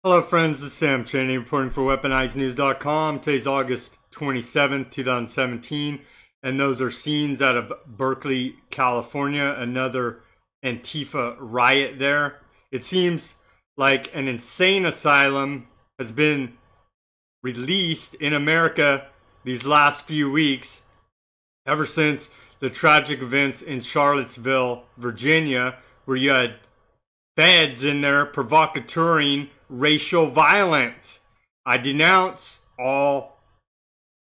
Hello friends, this is Sam Cheney reporting for WeaponizedNews.com. Today's August 27th, 2017, and those are scenes out of Berkeley, California, another Antifa riot there. It seems like an insane asylum has been released in America these last few weeks, ever since the tragic events in Charlottesville, Virginia, where you had feds in there provocateuring racial violence. I denounce all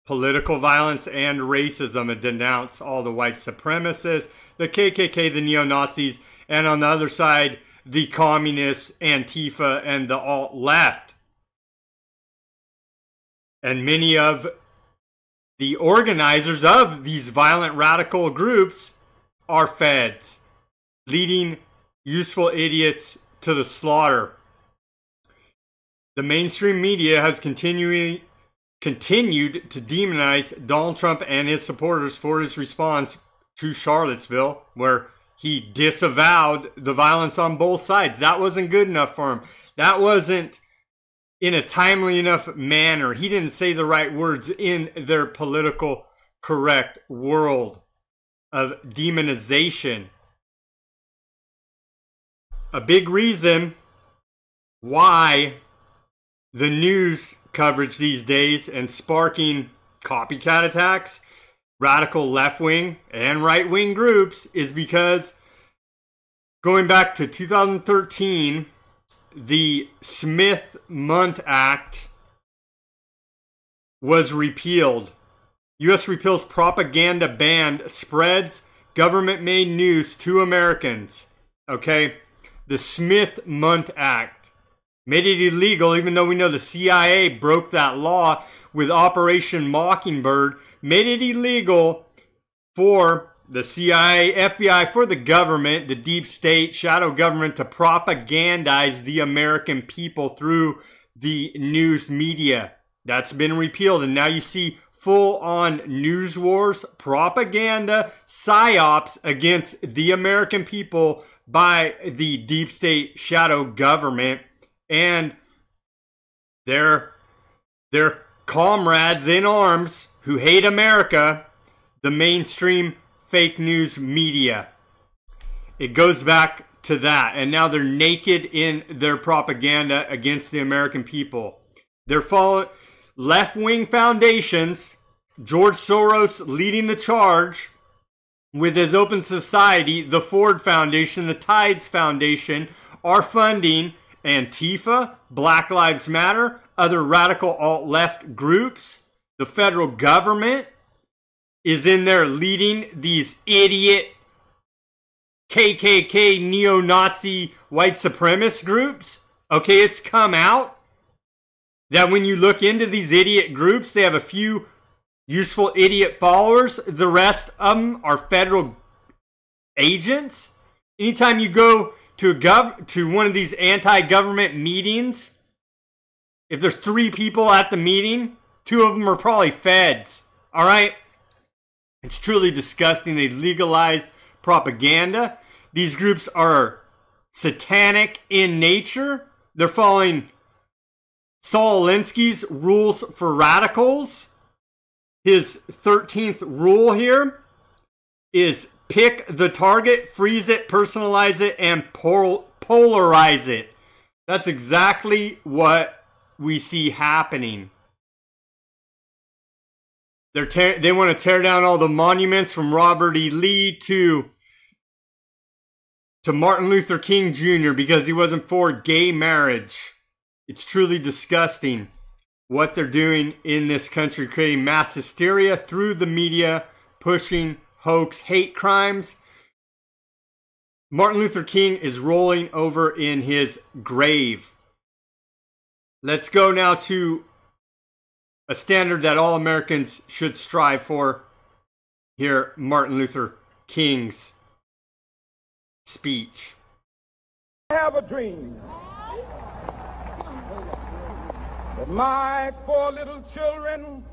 political violence and racism. I denounce all the white supremacists, the KKK, the neo-Nazis, and on the other side, the communists, Antifa, and the alt-left. And many of the organizers of these violent radical groups are feds, leading useful idiots to the slaughter. The mainstream media has continued to demonize Donald Trump and his supporters for his response to Charlottesville, where he disavowed the violence on both sides. That wasn't good enough for him. That wasn't in a timely enough manner. He didn't say the right words in their political correct world of demonization. A big reason why the news coverage these days and sparking copycat attacks, radical left-wing and right-wing groups, is because going back to 2013, the Smith-Mundt Act was repealed. U.S. repeals propaganda ban spreads government-made news to Americans. Okay? The Smith-Mundt Act made it illegal, even though we know the CIA broke that law with Operation Mockingbird, made it illegal for the CIA, FBI, for the government, the deep state, shadow government, to propagandize the American people through the news media. That's been repealed, and now you see full-on news wars, propaganda, psyops against the American people by the deep state shadow government and their comrades in arms who hate America, the mainstream fake news media. It goes back to that, and now they're naked in their propaganda against the American people. They're following left-wing foundations, George Soros leading the charge with his Open Society, the Ford Foundation, the Tides Foundation, are funding Antifa, Black Lives Matter, other radical alt-left groups. The federal government is in there leading these idiot KKK, neo-Nazi, white supremacist groups. Okay, it's come out that when you look into these idiot groups, they have a few useful idiot followers. The rest of them are federal agents. Anytime you go to one of these anti-government meetings, if there's 3 people at the meeting, 2 of them are probably feds. All right? It's truly disgusting. They legalized propaganda. These groups are satanic in nature. They're following Saul Alinsky's rules for radicals. His 13th rule here is pick the target, freeze it, personalize it, and polarize it. That's exactly what we see happening. They want to tear down all the monuments from Robert E. Lee to Martin Luther King Jr. because he wasn't for gay marriage. It's truly disgusting what they're doing in this country, creating mass hysteria through the media, pushing hoax, hate crimes. Martin Luther King is rolling over in his grave. Let's go now to a standard that all Americans should strive for. Hear Martin Luther King's speech. I have a dream that my 4 little children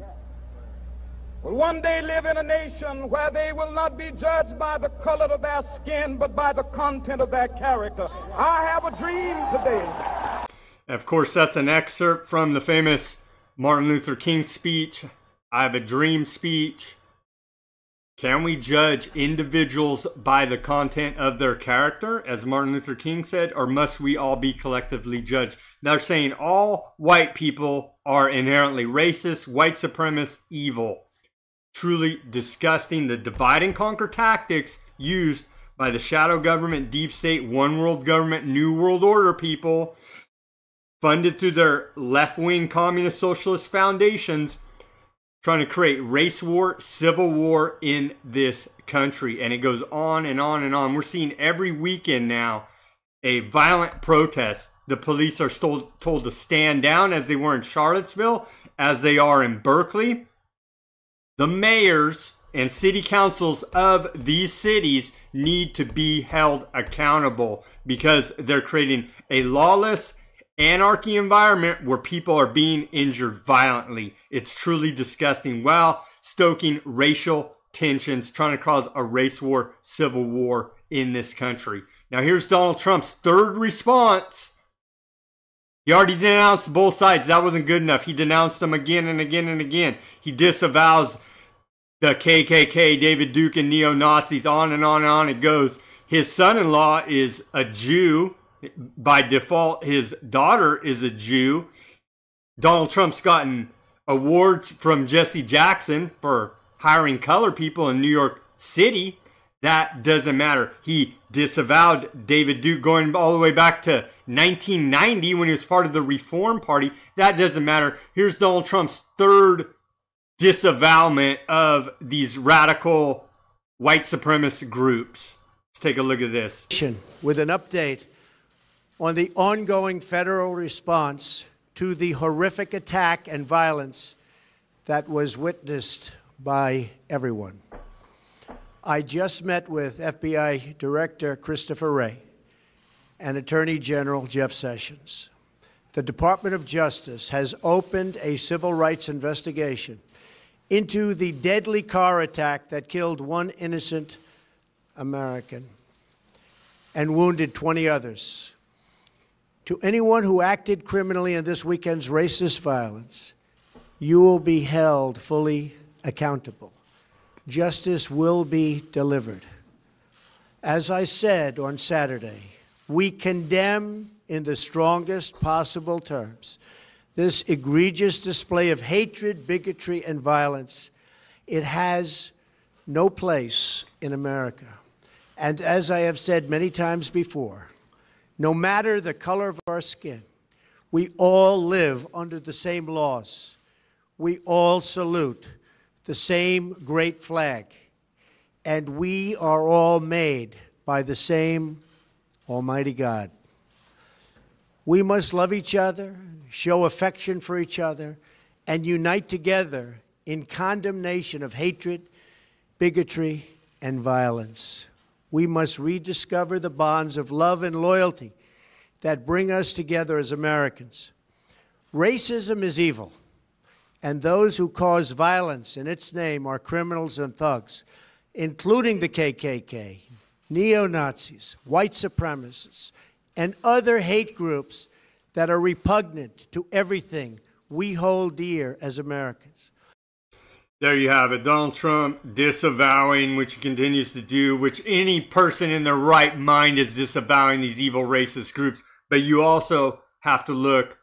will one day live in a nation where they will not be judged by the color of their skin, but by the content of their character. I have a dream today. Of course, that's an excerpt from the famous Martin Luther King speech, I Have a Dream speech. Can we judge individuals by the content of their character, as Martin Luther King said, or must we all be collectively judged? They're saying all white people are inherently racist, white supremacist, evil. Truly disgusting. The divide and conquer tactics used by the shadow government, deep state, one world government, new world order people, funded through their left-wing communist socialist foundations, trying to create race war, civil war in this country. And it goes on and on and on. We're seeing every weekend now a violent protest. The police are told to stand down, as they were in Charlottesville, as they are in Berkeley. The mayors and city councils of these cities need to be held accountable because they're creating a lawless anarchy environment where people are being injured violently. It's truly disgusting, while stoking racial tensions, trying to cause a race war, civil war in this country. Now here's Donald Trump's third response. He already denounced both sides. That wasn't good enough. He denounced them again and again and again. He disavows the KKK, David Duke, and neo-Nazis. On and on and on it goes. His son-in-law is a Jew. By default, his daughter is a Jew. Donald Trump's gotten awards from Jesse Jackson for hiring colored people in New York City. That doesn't matter. He disavowed David Duke going all the way back to 1990 when he was part of the Reform Party. That doesn't matter. Here's Donald Trump's third disavowment of these radical white supremacist groups. Let's take a look at this. With an update on the ongoing federal response to the horrific attack and violence that was witnessed by everyone. I just met with FBI Director Christopher Wray and Attorney General Jeff Sessions. The Department of Justice has opened a civil rights investigation into the deadly car attack that killed one innocent American and wounded 20 others. To anyone who acted criminally in this weekend's racist violence, you will be held fully accountable. Justice will be delivered. As I said on Saturday, we condemn in the strongest possible terms this egregious display of hatred, bigotry, and violence. It has no place in America. And as I have said many times before, no matter the color of our skin, we all live under the same laws. We all salute the same great flag. And we are all made by the same Almighty God. We must love each other, show affection for each other, and unite together in condemnation of hatred, bigotry, and violence. We must rediscover the bonds of love and loyalty that bring us together as Americans. Racism is evil, and those who cause violence in its name are criminals and thugs, including the KKK, neo-Nazis, white supremacists, and other hate groups that are repugnant to everything we hold dear as Americans. There you have it. Donald Trump disavowing, which he continues to do, which any person in their right mind is disavowing these evil racist groups. But you also have to look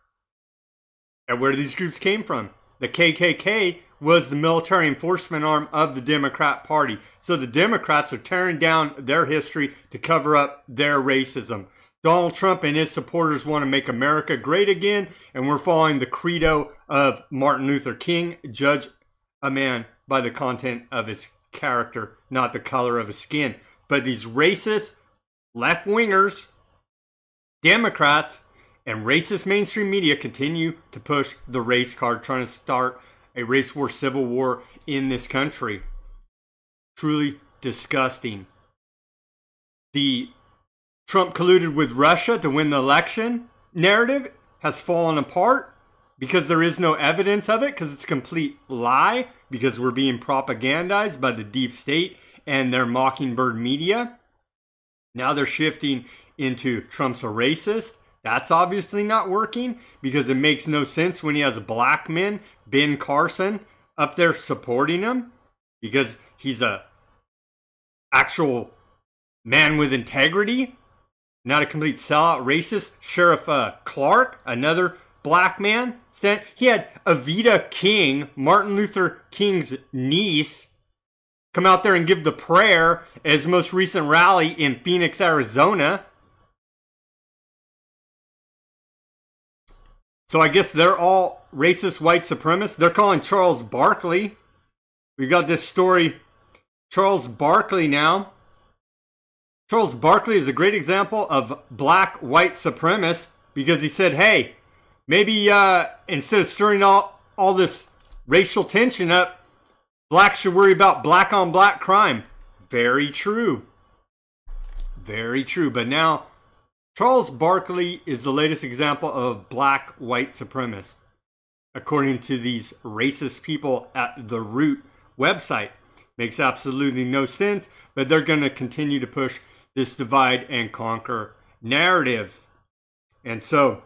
at where these groups came from. The KKK was the military enforcement arm of the Democrat Party. So the Democrats are tearing down their history to cover up their racism. Donald Trump and his supporters want to make America great again, and we're following the credo of Martin Luther King: judge a man by the content of his character, not the color of his skin. But these racist left-wingers, Democrats, and racist mainstream media continue to push the race card, trying to start a race war, civil war in this country. Truly disgusting. The Trump colluded with Russia to win the election narrative has fallen apart because there is no evidence of it, because it's a complete lie, because we're being propagandized by the deep state and their mockingbird media. Now they're shifting into Trump's a racist. That's obviously not working because it makes no sense when he has black men, Ben Carson, up there supporting him because he's a actual man with integrity, not a complete sellout racist. Sheriff Clark, another black man, said he had Evita King, Martin Luther King's niece, come out there and give the prayer at his most recent rally in Phoenix, Arizona. So I guess they're all racist white supremacists. They're calling Charles Barkley. We got this story. Charles Barkley now. Charles Barkley is a great example of black white supremacist because he said, hey, maybe instead of stirring all this racial tension up, blacks should worry about black on black crime. Very true. Very true. But now, Charles Barkley is the latest example of black white supremacist, according to these racist people at The Root website. Makes absolutely no sense, but they're going to continue to push this divide and conquer narrative. And so,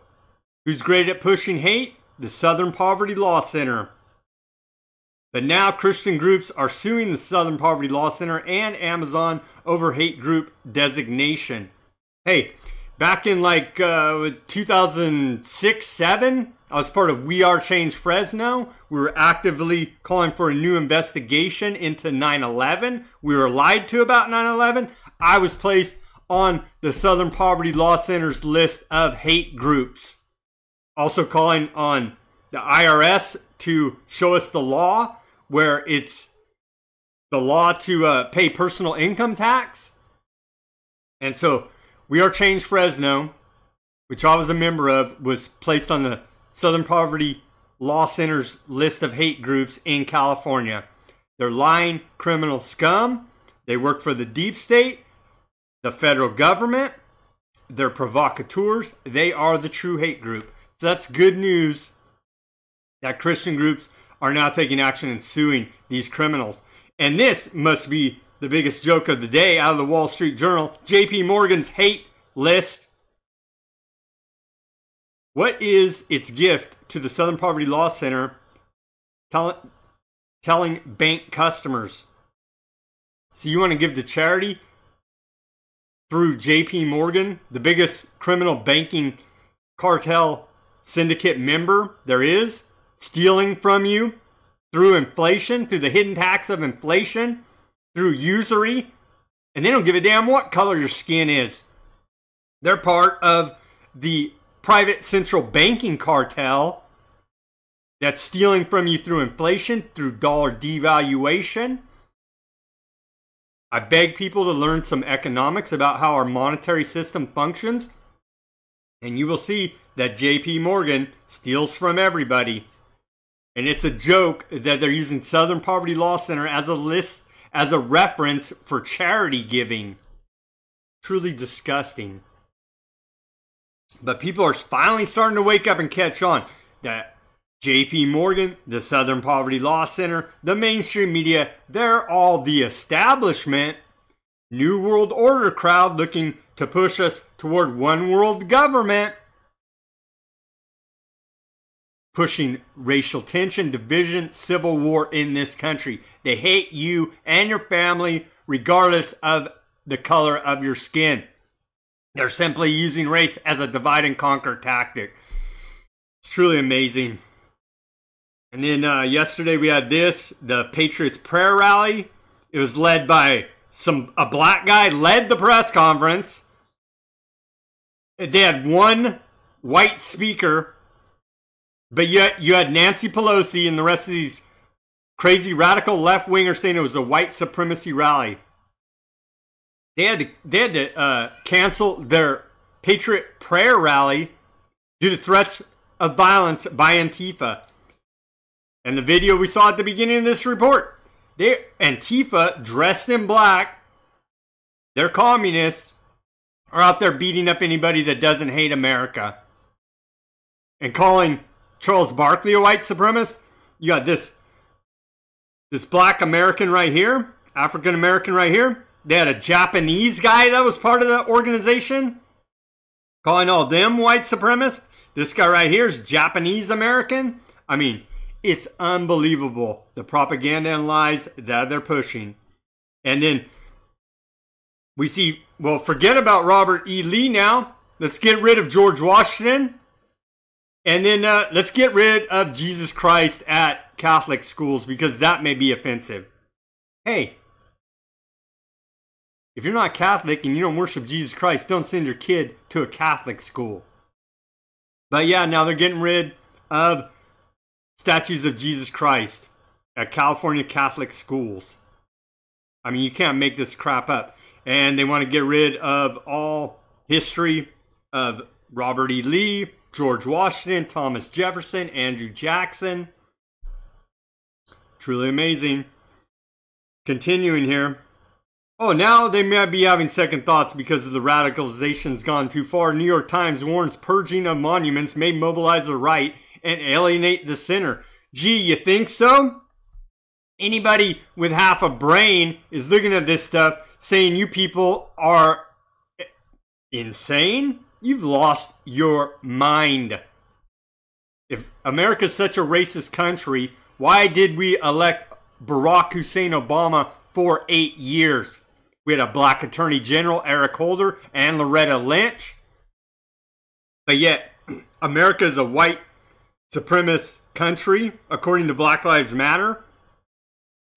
who's great at pushing hate? The Southern Poverty Law Center. But now Christian groups are suing the Southern Poverty Law Center and Amazon over hate group designation. Hey, back in like 2006-07, I was part of We Are Change Fresno. We were actively calling for a new investigation into 9/11. We were lied to about 9/11. I was placed on the Southern Poverty Law Center's list of hate groups. Also calling on the IRS to show us the law, where it's the law to pay personal income tax. And so We Are Change Fresno, which I was a member of, was placed on the Southern Poverty Law Center's list of hate groups in California. They're lying criminal scum. They work for the deep state, the federal government. They're provocateurs. They are the true hate group. So that's good news that Christian groups are now taking action and suing these criminals. And this must be the biggest joke of the day out of the Wall Street Journal. JP Morgan's hate list. What is its gift to the Southern Poverty Law Center telling bank customers? So you want to give to charity through JP Morgan, the biggest criminal banking cartel syndicate member there is, stealing from you through inflation, through the hidden tax of inflation, through usury, and they don't give a damn what color your skin is. They're part of the private central banking cartel that's stealing from you through inflation, through dollar devaluation. I beg people to learn some economics about how our monetary system functions, and you will see that JP Morgan steals from everybody. And it's a joke that they're using Southern Poverty Law Center as a list, as a reference for charity giving. Truly disgusting. But people are finally starting to wake up and catch on that JP Morgan, the Southern Poverty Law Center, the mainstream media, they're all the establishment, New World Order crowd looking to push us toward one world government, pushing racial tension, division, civil war in this country. They hate you and your family regardless of the color of your skin. They're simply using race as a divide and conquer tactic. It's truly amazing. And then yesterday we had the Patriots prayer rally. It was led by a black guy led the press conference. They had one white speaker, but yet you had Nancy Pelosi and the rest of these crazy radical left-wingers saying it was a white supremacy rally. They had to cancel their Patriot prayer rally due to threats of violence by Antifa. And the video we saw at the beginning of this report, Antifa, dressed in black, they're communists, are out there beating up anybody that doesn't hate America. And calling Charles Barkley a white supremacist. You got this black American right here, African American right here. They had a Japanese guy that was part of the organization. Calling all them white supremacists. This guy right here is Japanese American. I mean, it's unbelievable, the propaganda and lies that they're pushing. And then we see, well, forget about Robert E. Lee now. Let's get rid of George Washington. And then let's get rid of Jesus Christ at Catholic schools, because that may be offensive. Hey, if you're not Catholic and you don't worship Jesus Christ, don't send your kid to a Catholic school. But yeah, now they're getting rid of statues of Jesus Christ at California Catholic schools. I mean, you can't make this crap up. And they want to get rid of all history of Robert E. Lee, George Washington, Thomas Jefferson, Andrew Jackson. Truly amazing. Continuing here. Oh, now they might be having second thoughts because of the radicalization's gone too far. New York Times warns purging of monuments may mobilize the right and alienate the center. Gee, you think so? Anybody with half a brain is looking at this stuff saying you people are insane? You've lost your mind. If America's such a racist country, why did we elect Barack Hussein Obama for 8 years? We had a black attorney general, Eric Holder, and Loretta Lynch. But yet, America is a white supremacist country, according to Black Lives Matter.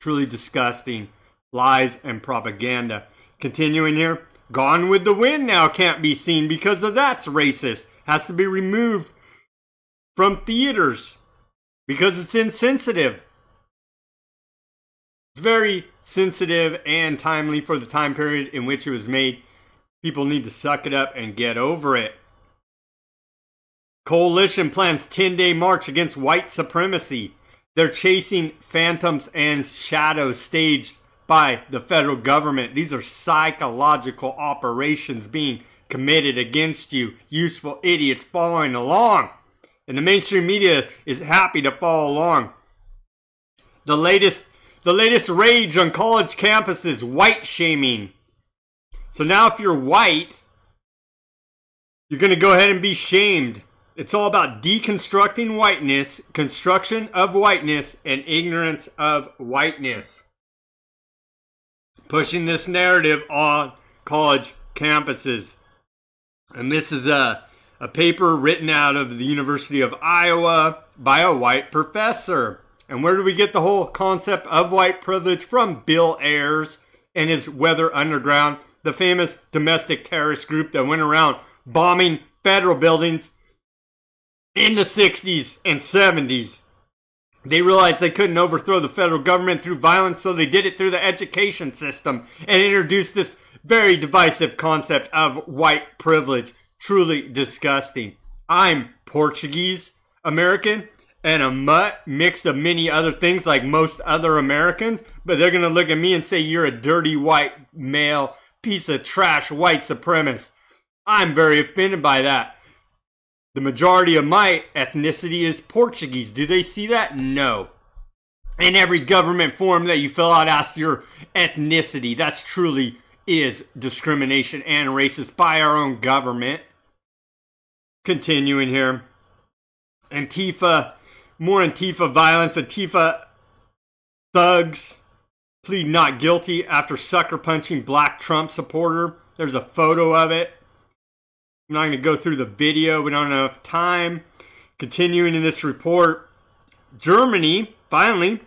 Truly disgusting lies and propaganda. Continuing here. Gone with the Wind now can't be seen because of that's racist. Has to be removed from theaters because it's insensitive. It's very sensitive and timely for the time period in which it was made. People need to suck it up and get over it. Coalition plans 10-day march against white supremacy. They're chasing phantoms and shadows staged by the federal government. These are psychological operations being committed against you. Useful idiots following along. And the mainstream media is happy to follow along. The latest rage on college campuses, white shaming. So now if you're white, you're going to go ahead and be shamed. It's all about deconstructing whiteness, construction of whiteness, and ignorance of whiteness. Pushing this narrative on college campuses. And this is a paper written out of the University of Iowa by a white professor. And where do we get the whole concept of white privilege from? Bill Ayers and his Weather Underground, the famous domestic terrorist group that went around bombing federal buildings in the 60s and 70s. They realized they couldn't overthrow the federal government through violence, so they did it through the education system and introduced this very divisive concept of white privilege. Truly disgusting. I'm Portuguese American and a mutt mixed of many other things like most other Americans, but they're going to look at me and say you're a dirty white male piece of trash white supremacist. I'm very offended by that. The majority of my ethnicity is Portuguese. Do they see that? No. And every government form that you fill out asks your ethnicity. That's truly is discrimination and racist by our own government. Continuing here. Antifa. More Antifa violence. Antifa thugs plead not guilty after sucker punching black Trump supporter. There's a photo of it. I'm not going to go through the video. We don't have enough time. Continuing in this report, Germany finally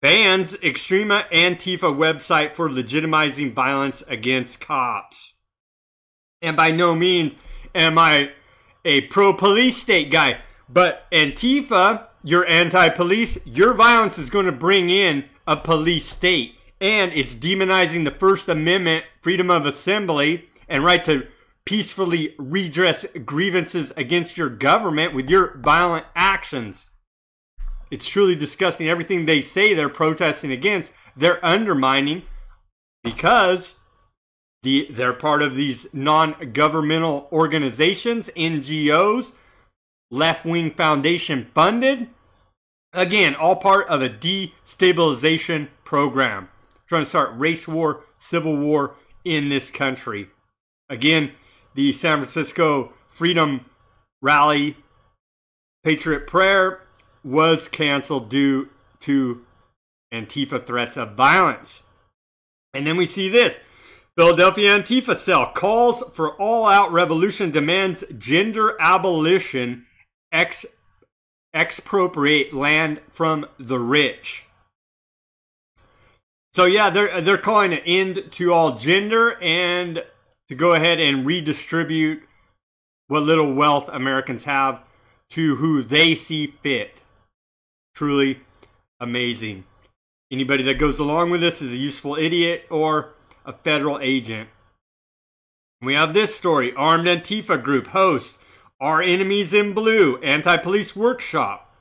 bans extreme Antifa website for legitimizing violence against cops. And by no means am I a pro-police state guy, but Antifa, you're anti-police, your violence is going to bring in a police state. And it's demonizing the First Amendment, freedom of assembly, and right to peacefully redress grievances against your government with your violent actions. It's truly disgusting. Everything they say they're protesting against, they're undermining because they're part of these non-governmental organizations, NGOs, left-wing foundation funded. Again, all part of a destabilization program. Trying to start race war, civil war in this country. Again, the San Francisco freedom rally, Patriot Prayer, was canceled due to Antifa threats of violence. And then we see this. Philadelphia Antifa cell calls for all-out revolution, demands gender abolition, expropriate land from the rich. So yeah, they're calling an end to all gender and to go ahead and redistribute what little wealth Americans have to who they see fit. Truly amazing. Anybody that goes along with this is a useful idiot or a federal agent. We have this story. Armed Antifa group hosts Our Enemies in Blue anti-police workshop.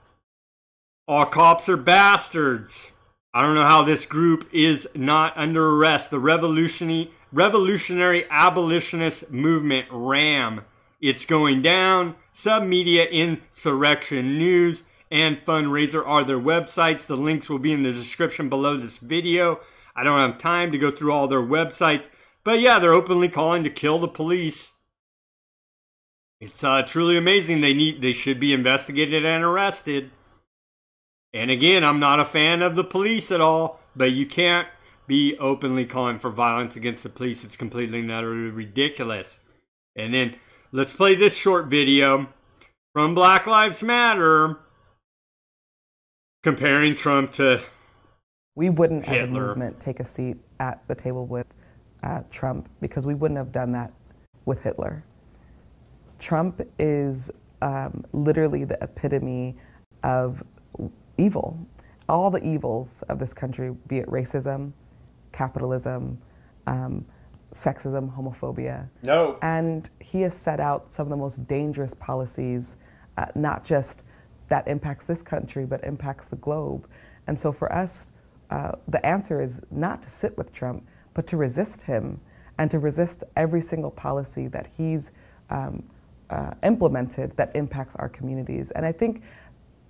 All cops are bastards. I don't know how this group is not under arrest. The Revolutionary Abolitionist Movement, RAM. It's going down. Submedia Insurrection News and Fundraiser are their websites. The links will be in the description below this video. I don't have time to go through all their websites. But yeah, they're openly calling to kill the police. It's truly amazing. They should be investigated and arrested. And again, I'm not a fan of the police at all, but you can't be openly calling for violence against the police. It's completely and utterly ridiculous. And then let's play this short video from Black Lives Matter comparing Trump to We wouldn't, Hitler. as a movement, take a seat at the table with Trump because we wouldn't have done that with Hitler. Trump is literally the epitome of evil. All the evils of this country, be it racism, capitalism, sexism, homophobia. No. And he has set out some of the most dangerous policies, not just that impacts this country, but impacts the globe. And so for us, the answer is not to sit with Trump, but to resist him and to resist every single policy that he's implemented that impacts our communities. And I think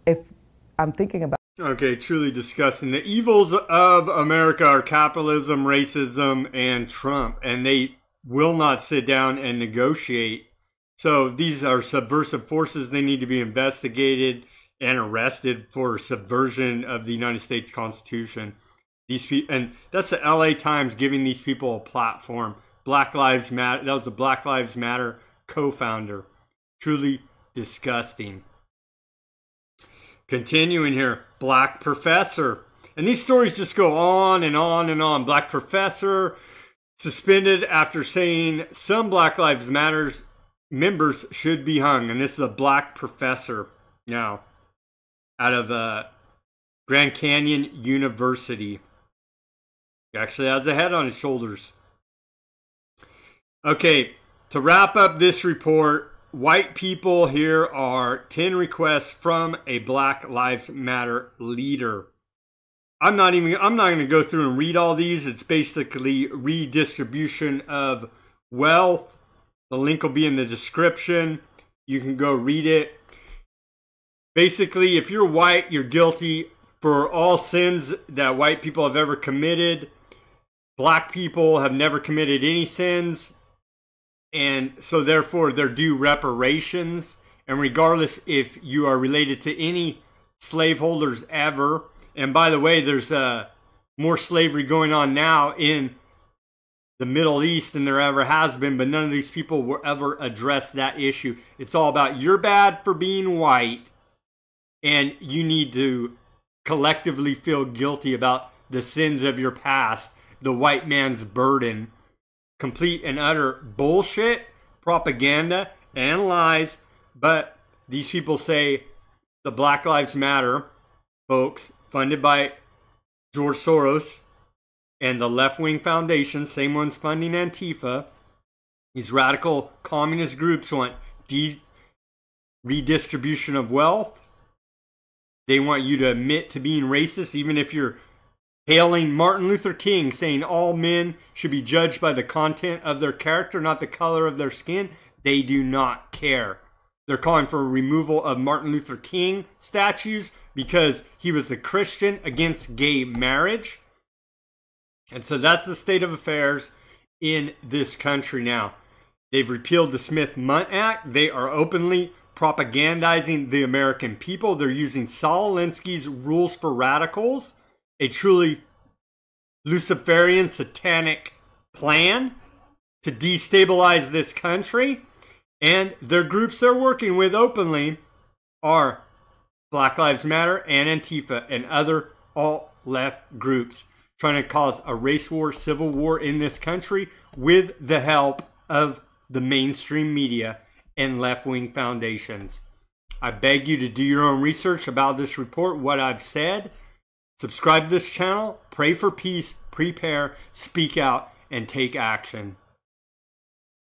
if I'm thinking about... Okay, truly disgusting. The evils of America are capitalism, racism, and Trump, and they will not sit down and negotiate. So these are subversive forces. They need to be investigated and arrested for subversion of the United States Constitution. These people, and that's the LA Times giving these people a platform. Black Lives Matter. That was the Black Lives Matter co-founder. Truly disgusting. Continuing here, Black Professor. And these stories just go on and on and on. Black Professor suspended after saying some Black Lives Matter members should be hung. And this is a Black Professor now out of Grand Canyon University. He actually has a head on his shoulders. Okay, to wrap up this report, white people, here are 10 requests from a Black Lives Matter leader. I'm not going to go through and read all these. It's basically redistribution of wealth. The link will be in the description. You can go read it. Basically, if you're white, you're guilty for all sins that white people have ever committed. Black people have never committed any sins. And so therefore they're due reparations. And regardless if you are related to any slaveholders ever. And by the way, there's more slavery going on now in the Middle East than there ever has been. But none of these people will ever address that issue. It's all about you're bad for being white. And you need to collectively feel guilty about the sins of your past. The white man's burden. Complete and utter bullshit, propaganda, and lies. But these people say the Black Lives Matter folks, funded by George Soros and the left-wing foundation, same ones funding Antifa, these radical communist groups want redistribution of wealth. They want you to admit to being racist, even if you're hailing Martin Luther King, saying all men should be judged by the content of their character, not the color of their skin. They do not care. They're calling for a removal of Martin Luther King statues because he was a Christian against gay marriage. And so that's the state of affairs in this country now. They've repealed the Smith-Mundt Act. They are openly propagandizing the American people. They're using Saul Alinsky's Rules for Radicals, a truly Luciferian satanic plan to destabilize this country. And their groups they're working with openly are Black Lives Matter and Antifa and other alt-left groups trying to cause a race war, civil war in this country with the help of the mainstream media and left-wing foundations. I beg you to do your own research about this report, what I've said. Subscribe to this channel, pray for peace, prepare, speak out, and take action.